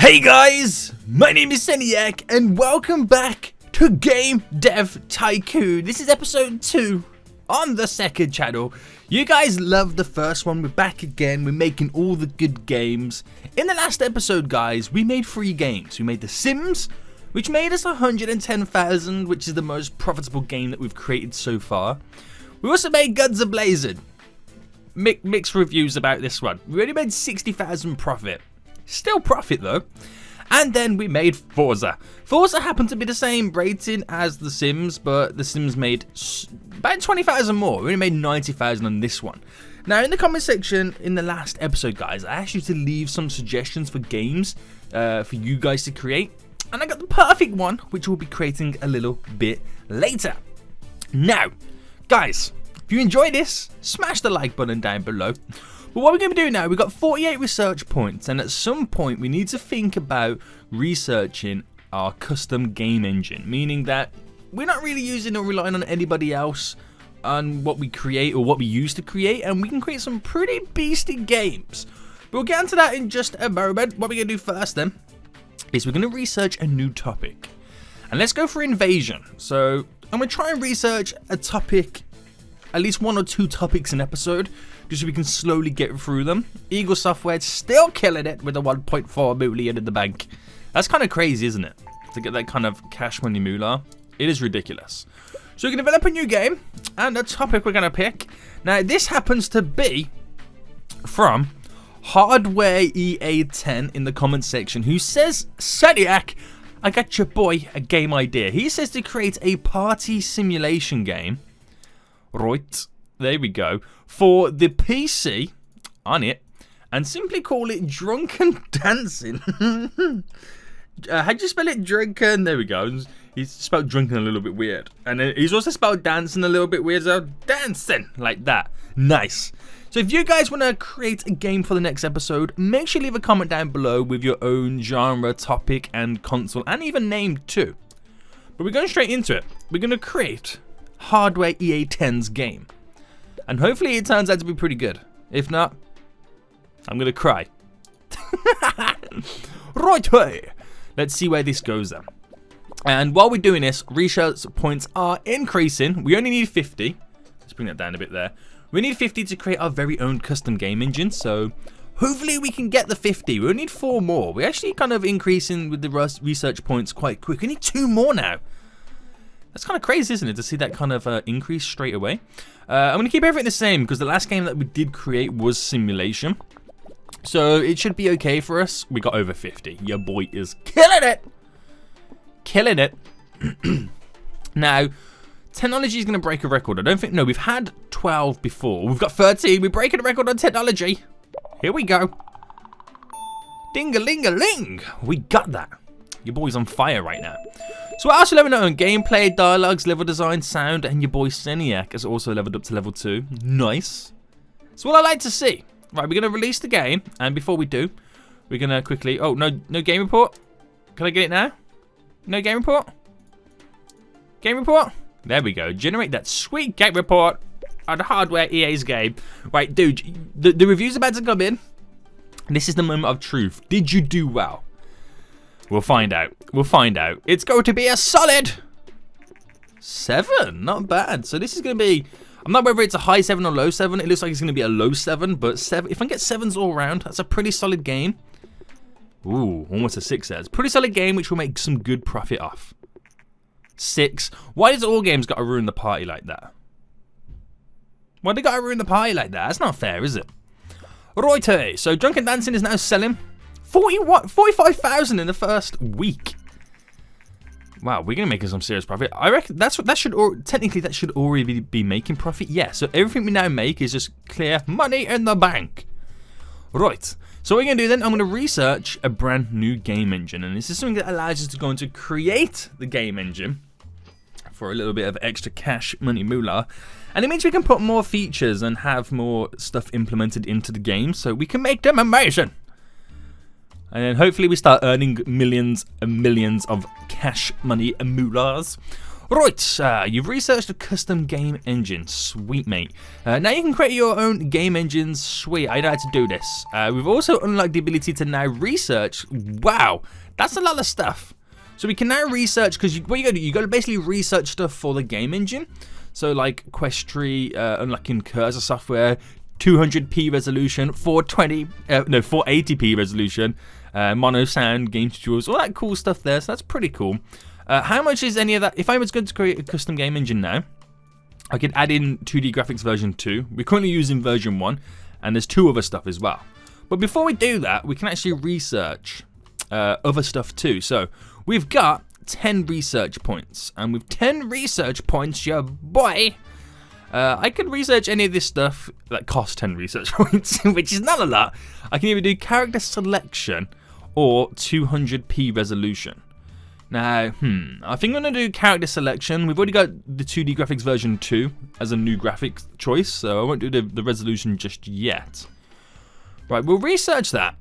Hey guys, my name is Seniac and welcome back to Game Dev Tycoon. This is episode 2 on the second channel. You guys loved the first one, we're back again, we're making all the good games. In the last episode guys, we made 3 games. We made The Sims, which made us 110,000, which is the most profitable game that we've created so far. We also made Guns A-Blazing. Mixed reviews about this one. We only made 60,000 profit. Still profit though. And then we made Forza. Forza happened to be the same rating as The Sims, but The Sims made about 20,000 more. We only made 90,000 on this one. Now in the comment section in the last episode guys, I asked you to leave some suggestions for games for you guys to create. And I got the perfect one, which we'll be creating a little bit later. Now, guys, if you enjoy this, smash the like button down below. But what we're going to do now, we've got 48 research points, and at some point we need to think about researching our custom game engine, meaning that we're not really using or relying on anybody else on what we create or what we used to create, and we can create some pretty beastie games. But we'll get into that in just a moment. What we're going to do first then is we're going to research a new topic. And let's go for invasion. So I'm going to try and research a topic, at least 1 or 2 topics an episode, just so we can slowly get through them. Eagle Software still killing it with the 1.4 million in the bank. That's kind of crazy, isn't it? To get that kind of cash money moolah. It is ridiculous. So we can develop a new game, and the topic we're going to pick. Now, this happens to be from Hardware EA10 in the comment section, who says, Seniac, I got your boy a game idea. He says to create a party simulation game. Right, there we go. For the PC on it, and simply call it Drunken Dancing. How'd you spell it? Drunken? There we go. He's spelled drunken a little bit weird. And he's also spelled dancing a little bit weird. So dancing, like that. Nice. So if you guys want to create a game for the next episode, make sure you leave a comment down below with your own genre, topic, and console, and even name too. But we're going straight into it. We're going to create Hardware EA10's game. And hopefully it turns out to be pretty good. If not, I'm going to cry. Right, hey. Let's see where this goes then. And while we're doing this, research points are increasing. We only need 50. Let's bring that down a bit there. We need 50 to create our very own custom game engine. So hopefully we can get the 50. We only need 4 more. We're actually kind of increasing with the research points quite quick. We need 2 more now. That's kind of crazy, isn't it, to see that kind of increase straight away. I'm going to keep everything the same because the last game that we did create was simulation. So it should be okay for us. We got over 50. Your boy is killing it. Killing it. Now, technology is going to break a record. I don't think, no, we've had 12 before. We've got 13. We're breaking a record on technology. Here we go. Ding-a-ling-a-ling. We got that. Your boy's on fire right now. So what else you leveled up on? Gameplay, dialogues, level design, sound, and your boy Seniac has also leveled up to level 2. Nice. That's what I like to see. Right, we're going to release the game, and before we do, we're going to quickly... Oh, no game report? Can I get it now? No game report? Game report? There we go. Generate that sweet game report on Hardware EA's game. Right, dude, the review's about to come in. This is the moment of truth. Did you do well? We'll find out. We'll find out. It's going to be a solid 7. Not bad. So this is going to be... I'm not whether it's a high 7 or low 7. It looks like it's going to be a low 7. But 7. If I can get 7s all around, that's a pretty solid game. Ooh, almost a 6 there. It's a pretty solid game, which will make some good profit off. 6. Why does all games got to ruin the party like that? Why they got to ruin the party like that? That's not fair, is it? Righty. So Drunken Dancing is now selling 45,000 in the first week. Wow, we're gonna make some serious profit. I reckon technically that should already be making profit. Yeah, so everything we now make is just clear money in the bank. Right. So what we're gonna do then, I'm gonna research a brand new game engine, and this is something that allows us to go into create the game engine for a little bit of extra cash money moolah. And it means we can put more features and have more stuff implemented into the game so we can make them amazing. And then hopefully we start earning millions and millions of cash money and moolahs. Right, you've researched a custom game engine. Sweet, mate. Now you can create your own game engines. Sweet, I know how to do this. We've also unlocked the ability to now research. Wow, that's a lot of stuff. So we can now research, because what you got to do, you got to basically research stuff for the game engine. So like quest tree, unlocking cursor software, 200p resolution, 480p resolution, mono sound, game tutorials, all that cool stuff there. So that's pretty cool. How much is any of that? If I was going to create a custom game engine now, I could add in 2D graphics version 2. We're currently using version 1, and there's 2 other stuff as well. But before we do that, we can actually research other stuff too. So we've got 10 research points, and with 10 research points, your boy, I could research any of this stuff that costs 10 research points, which is not a lot. I can either do character selection or 200p resolution. Now, I think I'm going to do character selection. We've already got the 2D graphics version 2 as a new graphics choice, so I won't do the resolution just yet. Right, we'll research that.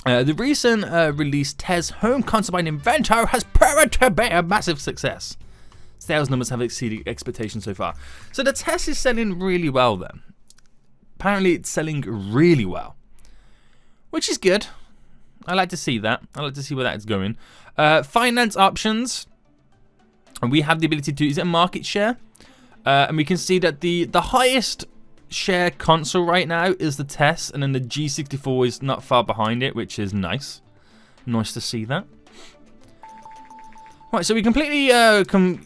The recent release TES home console by Invento has proven to be a massive success. Sales numbers have exceeded expectations so far. So the TES is selling really well then. Apparently it's selling really well, which is good. I like to see that. I like to see where that's going. Finance options, and we have the ability to, is it market share? And we can see that the highest share console right now is the TES, and then the G64 is not far behind it, which is nice. Nice to see that. Right, so we completely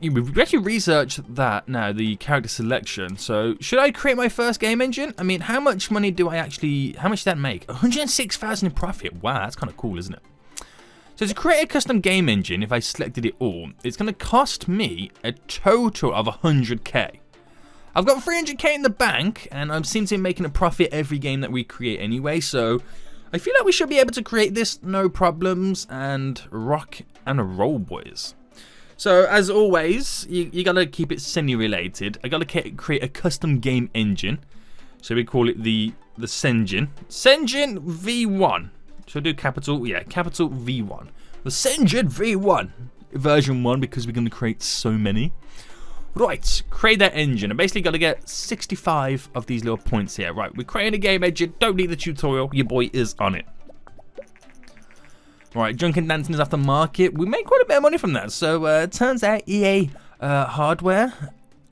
we've actually researched that now, the character selection. So should I create my first game engine? I mean, how much money do I actually, how much did that make? 106,000 in profit. Wow, that's kind of cool, isn't it? So to create a custom game engine, if I selected it all, it's going to cost me a total of 100k. I've got 300k in the bank, and I seem to be making a profit every game that we create anyway, so I feel like we should be able to create this no problems and rock and roll, boys. So as always, you got to keep it semi-related. I got to create a custom game engine, so we call it the Senjin. Senjin V1. Should I do capital? Yeah, capital V1. The Senjin V1 version 1, because we're going to create so many. Right, create that engine. I basically got to get 65 of these little points here. Right, we're creating a game engine. Don't need the tutorial. Your boy is on it. Right, Junk and Dancing is off the market. We made quite a bit of money from that. So it turns out EA Hardware,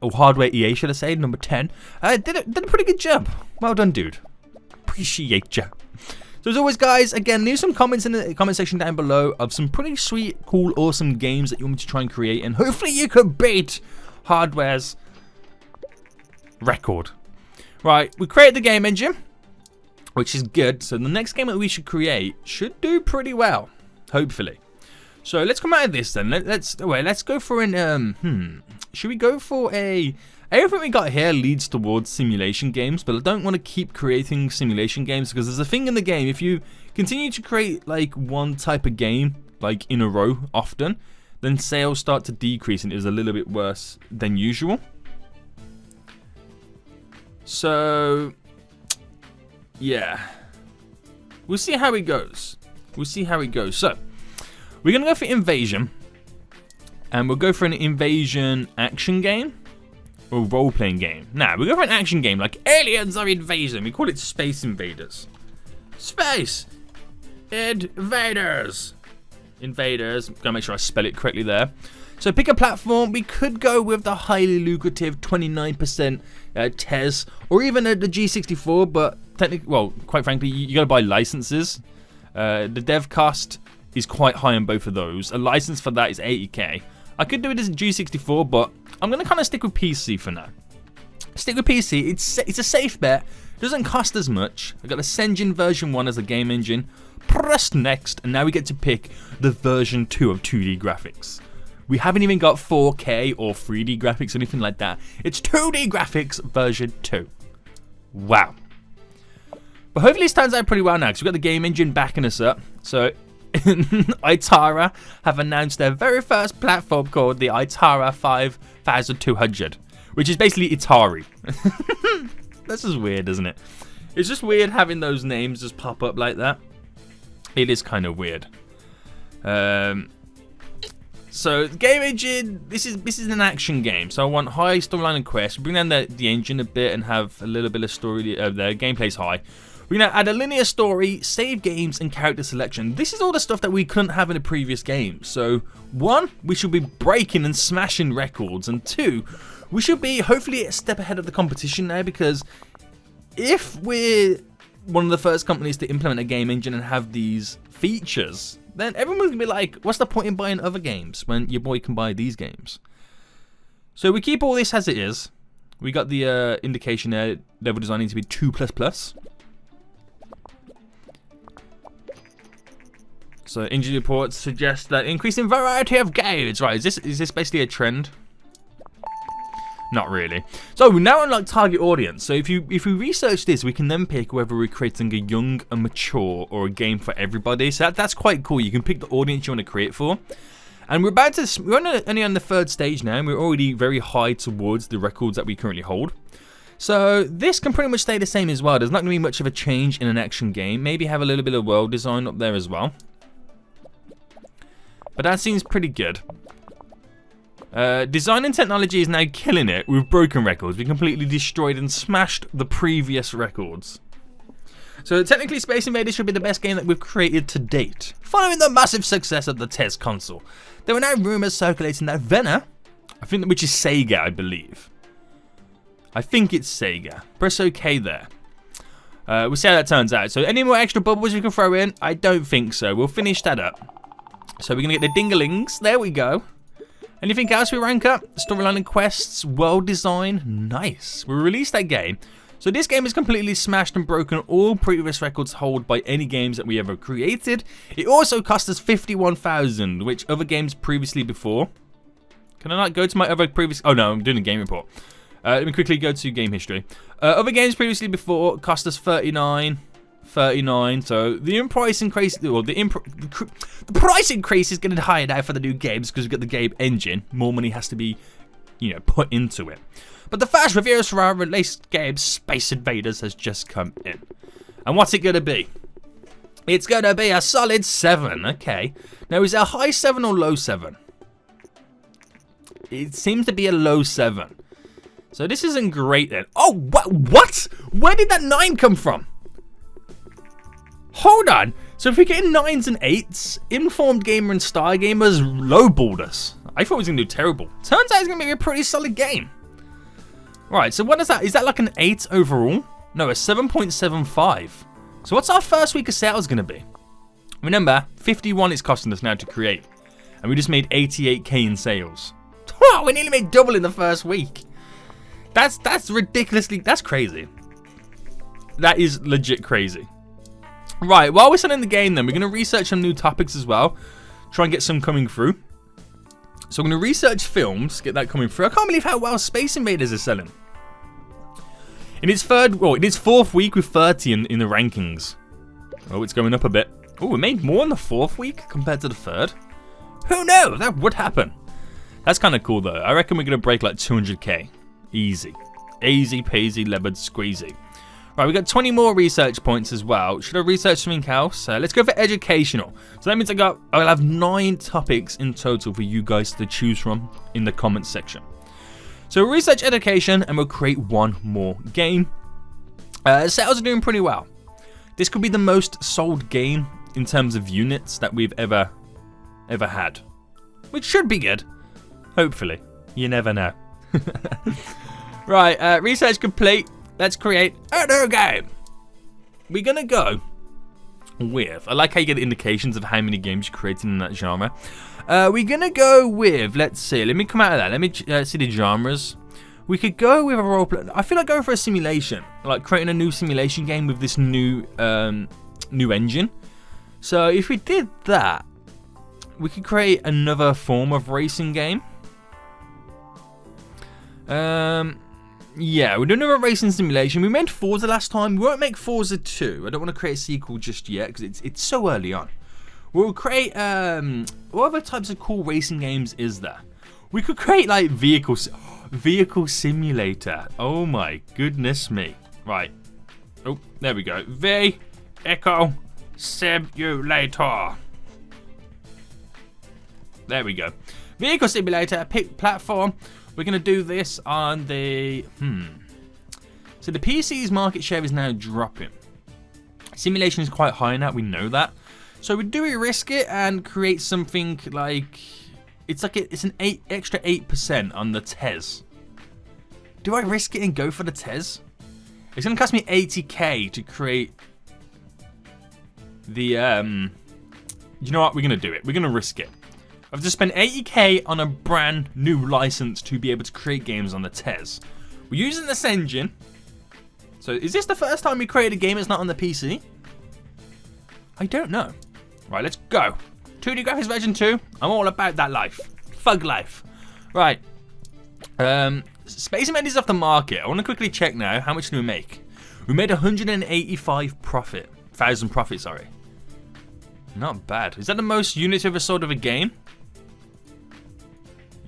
or Hardware EA should I say, number 10, did a pretty good job. Well done, dude. Appreciate ya. So as always, guys, again, leave some comments in the comment section down below of some pretty sweet, cool, awesome games that you want me to try and create, and hopefully you can beat Hardware's record. Right, we created the game engine, which is good. So the next game that we should create should do pretty well, hopefully. So let's come out of this then. Let's go for an should we go for a? Everything we got here leads towards simulation games, but I don't want to keep creating simulation games, because there's a thing in the game, if you continue to create like one type of game like in a row often, then sales start to decrease and it is a little bit worse than usual. So yeah, we'll see how it goes. We'll see how it goes. So we're gonna go for invasion, and we'll go for an invasion action game or role-playing game. Now we'll go for an action game like Aliens or Invasion. We call it Space Invaders. Space Invaders. Invaders. Gotta make sure I spell it correctly there. So pick a platform. We could go with the highly lucrative 29% TES, or even the G64, but technically, well, quite frankly, you gotta buy licenses. The dev cost is quite high on both of those. A license for that is 80k. I could do it as a G64, but I'm gonna kind of stick with PC for now. Stick with PC. It's a safe bet. Doesn't cost as much. I got the Senjin version 1 as a game engine. Press next, and now we get to pick the version 2 of 2D graphics. We haven't even got 4K or 3D graphics or anything like that. It's 2D graphics version 2. Wow. But hopefully this turns out pretty well now, because we've got the game engine backing us up. So Itara have announced their very first platform called the Itara 5200, which is basically Atari. This is weird, isn't it? It's just weird having those names just pop up like that. It is kind of weird. So the game engine, this is an action game. So I want high storyline and quest. Bring down the engine a bit and have a little bit of story. The gameplay's high. We're gonna add a linear story, save games, and character selection. This is all the stuff that we couldn't have in the previous game. So 1, we should be breaking and smashing records, and 2, we should be hopefully a step ahead of the competition now, because if we're one of the first companies to implement a game engine and have these features, then everyone's gonna be like, what's the point in buying other games when your boy can buy these games? So we keep all this as it is. We got the indication there, level design needs to be 2++. So engine reports suggest that increasing variety of games. Right, is this basically a trend? Not really. So we now unlock target audience. So if we research this, we can then pick whether we're creating a young, a mature, or a game for everybody. So that's quite cool. You can pick the audience you want to create for. And we're only on the 3rd stage now, and we're already very high towards the records that we currently hold. So this can pretty much stay the same as well. There's not going to be much of a change in an action game. Maybe have a little bit of world design up there as well. But that seems pretty good. Design and technology is now killing it with broken records. We completely destroyed and smashed the previous records. So technically Space Invaders should be the best game that we've created to date. Following the massive success of the test console, there are now rumours circulating that Venner, which is Sega I believe. I think it's Sega. Press OK there. We'll see how that turns out. So any more extra bubbles we can throw in? I don't think so. We'll finish that up. So we're going to get the dingalings. There we go. Anything else we rank up? Storyline and quests, world design, nice. We released that game. So this game is completely smashed and broken all previous records held by any games that we ever created. It also cost us 51,000, which other games previously before. Can I not go to my other previous? Oh no, I'm doing a game report. Let me quickly go to game history. Other games previously before cost us 39. So the price increase, well, the price increase is getting higher now for the new games because we've got the game engine. More money has to be, put into it. But the first reviews for our released game, Space Invaders, has just come in. And what's it gonna be? It's gonna be a solid 7. Okay. Now, is it a high 7 or low 7? It seems to be a low 7. So this isn't great then. Oh, what? Where did that 9 come from? Hold on. So if we're getting 9s and 8s, Informed Gamer and Star Gamers lowballed us. I thought it was going to do terrible. Turns out it's going to be a pretty solid game. Right, so what is that? Is that like an 8 overall? No, a 7.75. So what's our first week of sales going to be? Remember, 51 it's costing us now to create. And we just made 88k in sales. Oh, we nearly made double in the first week. That's ridiculously, that's crazy. That is legit crazy. Right, while we're selling the game then, we're going to research some new topics as well. Try and get some coming through. So I'm going to research films, get that coming through. I can't believe how well Space Invaders is selling. In its 4th week with 30 in the rankings. Oh, it's going up a bit. Oh, we made more in the 4th week compared to the 3rd. Who knows? That would happen. That's kind of cool though. I reckon we're going to break like 200k. Easy. Easy peasy lemon squeezy. Right, we got 20 more research points as well. Should I research something else? Let's go for educational. So that means I'll have 9 topics in total for you guys to choose from in the comments section. So we'll research education and we'll create one more game. Sales are doing pretty well. This could be the most sold game in terms of units that we've ever had. Which should be good. Hopefully. You never know. Right, research complete. Let's create a new game. We're going to go with, I like how you get indications of how many games you're creating in that genre. We're going to go with, let's see, let me come out of that. Let me see the genres. We could go with a role play. I feel like going for a simulation, like creating a new simulation game with this new engine. So if we did that, we could create another form of racing game. Yeah, we're doing a racing simulation. We made Forza last time. We won't make Forza 2. I don't want to create a sequel just yet because it's so early on. We'll create, what other types of cool racing games is there? We could create like vehicle simulator. Oh my goodness me. Right. Oh, there we go. Vehicle simulator. There we go. Vehicle simulator, pick platform. We're going to do this on the... So the PC's market share is now dropping. Simulation is quite high now, we know that. So do we risk it and create something like... It's an extra 8% on the TES. Do I risk it and go for the TES? It's going to cost me 80k to create the... You know what? We're going to do it. We're going to risk it. I've just spent 80k on a brand new license to be able to create games on the TES. We're using this engine. So is this the first time we create a game that's not on the PC? I don't know. Right, let's go. 2D graphics version 2. I'm all about that life. Thug life. Right. Space Invaders is off the market. I want to quickly check now. How much did we make? We made 185 profit. 1,000 profit, sorry. Not bad. Is that the most units ever sold of a game?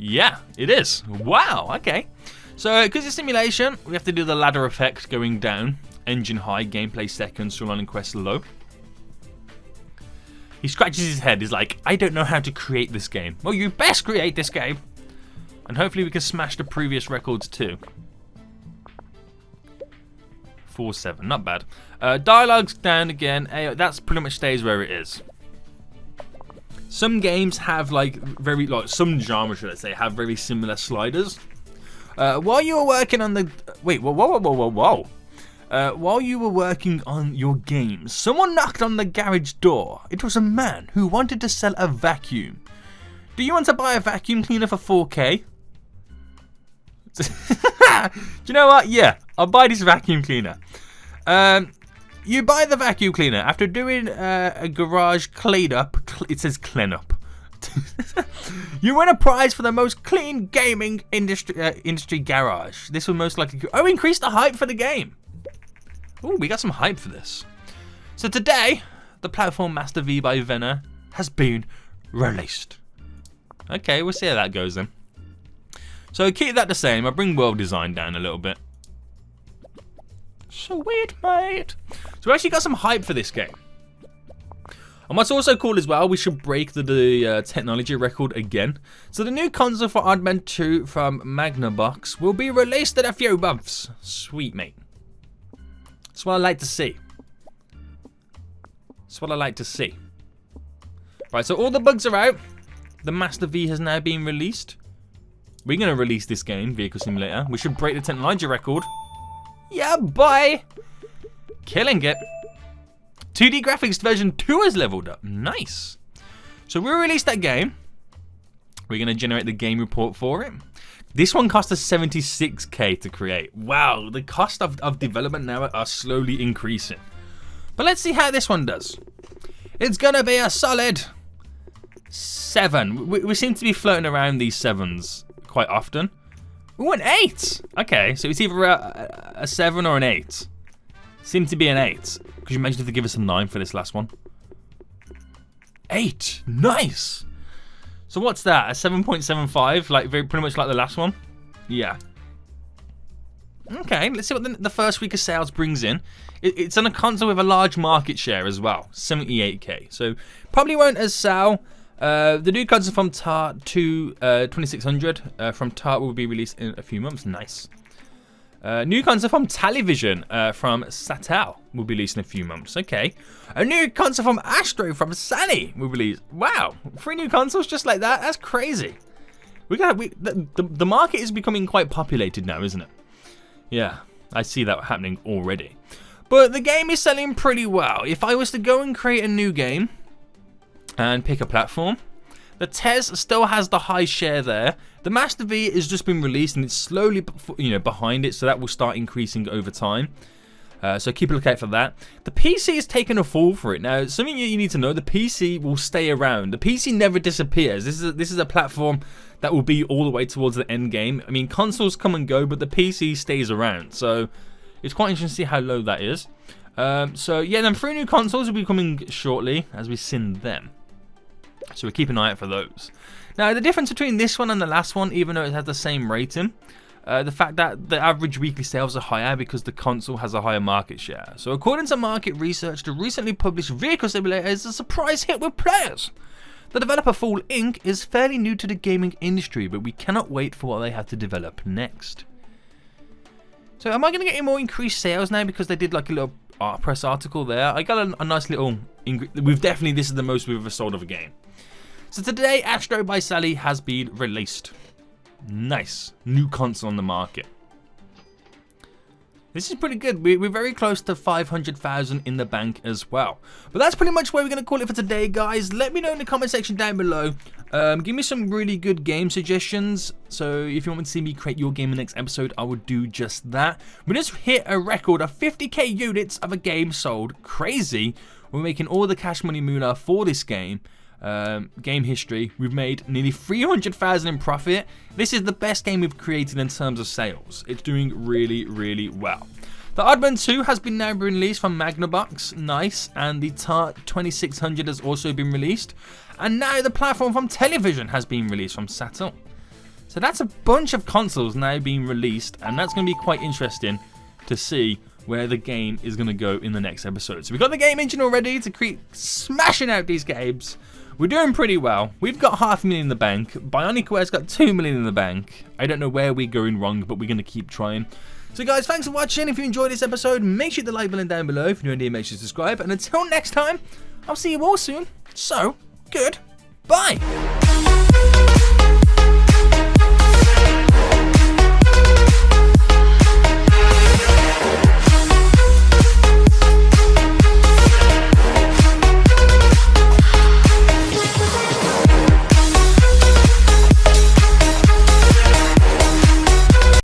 Yeah, it is. Wow, okay. So, because it's simulation, we have to do the ladder effect going down. Engine high, gameplay second, storyline and quest low. He scratches his head. He's like, I don't know how to create this game. Well, you best create this game. And hopefully we can smash the previous records too. 4-7, not bad. Dialogue's down again. That's pretty much stays where it is. Some games have some genres, should I say, have very similar sliders. While you were working on the... Wait, whoa. While you were working on your games, someone knocked on the garage door. It was a man who wanted to sell a vacuum. Do you want to buy a vacuum cleaner for 4k? Do you know what? Yeah, I'll buy this vacuum cleaner. You buy the vacuum cleaner after doing a garage cleanup. It says cleanup. You win a prize for the most clean gaming industry garage. This will most likely... Oh, increase the hype for the game. Oh, we got some hype for this. So today, the platform Master V by Venner has been released. Okay, we'll see how that goes then. So keep that the same. I'll bring world design down a little bit. Sweet, mate. So we actually got some hype for this game. And what's also cool as well, we should break the technology record again. So the new console for Oddman 2 from Magnavox will be released in a few months. Sweet, mate. That's what I like to see. That's what I like to see. Right, so all the bugs are out. The Master V has now been released. We're going to release this game, Vehicle Simulator. We should break the technology record. Yeah, boy! Killing it. 2D graphics version 2 has leveled up. Nice. So we released that game. We're going to generate the game report for it. This one cost us 76k to create. Wow, the cost of development now are slowly increasing. But let's see how this one does. It's going to be a solid 7. We seem to be floating around these 7s quite often. Ooh, an 8. Okay, so it's either a 7 or an 8. Seems to be an 8. Could you imagine if they give us a 9 for this last one? 8. Nice. So what's that? A 7.75? Like pretty much like the last one? Yeah. Okay, let's see what the first week of sales brings in. It's on a console with a large market share as well. 78k. So probably won't as sell. The new console from Tart to 2600 from Tart will be released in a few months. Nice. New console from Television from Satel will be released in a few months. Okay. A new console from Astro from Sony will be released. Wow. 3 new consoles just like that? That's crazy. The market is becoming quite populated now, isn't it? Yeah. I see that happening already. But the game is selling pretty well. If I was to go and create a new game and pick a platform, the TES still has the high share there. The Master V has just been released and it's slowly, behind it, so that will start increasing over time. So keep a lookout for that. The PC is taking a fall for it. Now, something you need to know, the PC will stay around. The PC never disappears. This is a platform that will be all the way towards the end game. I mean, consoles come and go, but the PC stays around. So it's quite interesting to see how low that is. So yeah, then 3 new consoles will be coming shortly as we send them. So we keep an eye out for those. Now, the difference between this one and the last one, even though it has the same rating, the fact that the average weekly sales are higher because the console has a higher market share. So according to market research, the recently published Vehicle Simulator is a surprise hit with players. The developer Fall Inc. is fairly new to the gaming industry, but we cannot wait for what they have to develop next. So am I going to get any more increased sales now because they did like a little press article there? I got a nice little... this is the most we've ever sold of a game. So today, Astro by Sally has been released. Nice. New console on the market. This is pretty good. We're very close to 500,000 in the bank as well. But that's pretty much where we're going to call it for today, guys. Let me know in the comment section down below. Give me some really good game suggestions. So if you want me to see me create your game in the next episode, I would do just that. We just hit a record of 50k units of a game sold. Crazy. We're making all the cash money moolah for this game. Game history. We've made nearly 300,000 in profit. This is the best game we've created in terms of sales. It's doing really, really well. The Oddman 2 has been now released from Magnavox, nice, and the Tart 2600 has also been released, and now the platform from Television has been released from Saturn. So that's a bunch of consoles now being released, and that's going to be quite interesting to see where the game is going to go in the next episode. So we've got the game engine already to keep smashing out these games. We're doing pretty well. We've got 500,000 in the bank. Bionicware's got 2 million in the bank. I don't know where we're going wrong, but we're going to keep trying. So guys, thanks for watching. If you enjoyed this episode, make sure to like button down below. If you're new here, make sure to subscribe. And until next time, I'll see you all soon. So, goodbye.